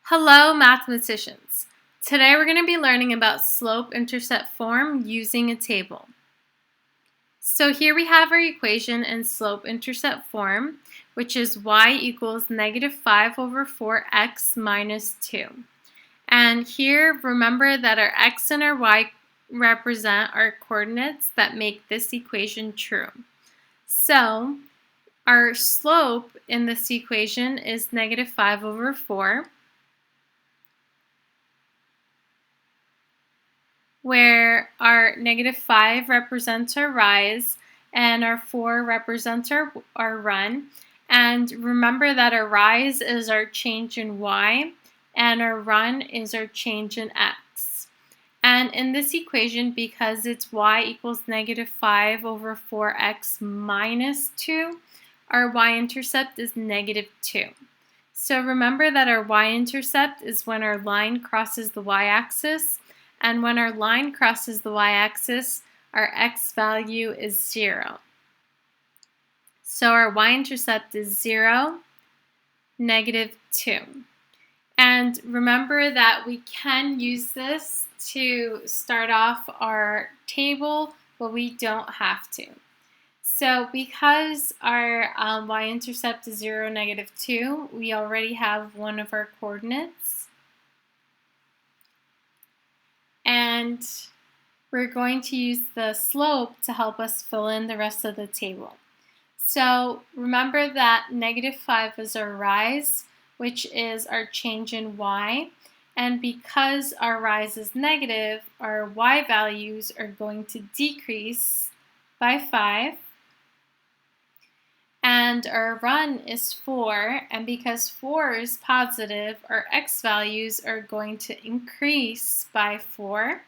Hello, mathematicians. Today we're going to be learning about slope-intercept form using a table. So here we have our equation in slope-intercept form, which is y equals -5/4x minus 2. And here, remember that our x and our y represent our coordinates that make this equation true. So our slope in this equation is -5/4. Where our -5 represents our rise and our 4 represents our run. And remember that our rise is our change in y and our run is our change in x. And in this equation, because it's y equals -5/4x minus 2, our y-intercept is -2. So remember that our y-intercept is when our line crosses the y-axis, and when our line crosses the y-axis, our x value is 0. So our y-intercept is 0, -2. And remember that we can use this to start off our table, but we don't have to. So because our y-intercept is 0, -2, we already have one of our coordinates. And we're going to use the slope to help us fill in the rest of the table. So remember that -5 is our rise, which is our change in y. And because our rise is negative, our y values are going to decrease by 5. And our run is 4, and because 4 is positive, our x values are going to increase by 4.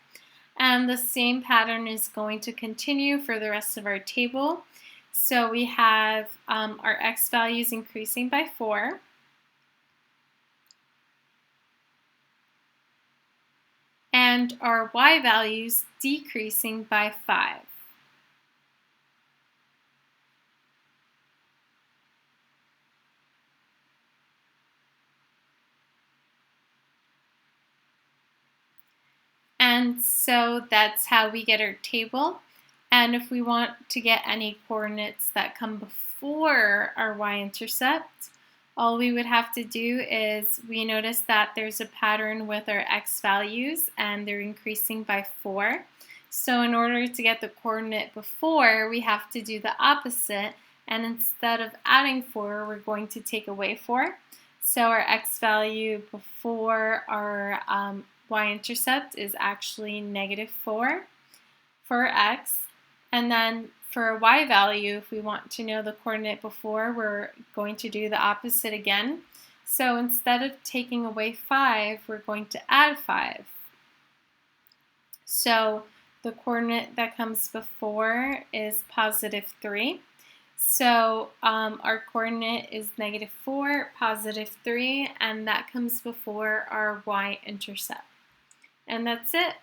And the same pattern is going to continue for the rest of our table. So we have our x values increasing by 4. And our y values decreasing by 5. And so that's how we get our table. And if we want to get any coordinates that come before our y-intercept, all we would have to do is we notice that there's a pattern with our x values and they're increasing by 4. So in order to get the coordinate before, we have to do the opposite, and instead of adding 4, we're going to take away 4. So our x value before our y-intercept is actually -4 for x. And then for a y value, if we want to know the coordinate before, we're going to do the opposite again. So instead of taking away 5, we're going to add 5. So the coordinate that comes before is +3. So our coordinate is -4, +3, and that comes before our y-intercept. And that's it.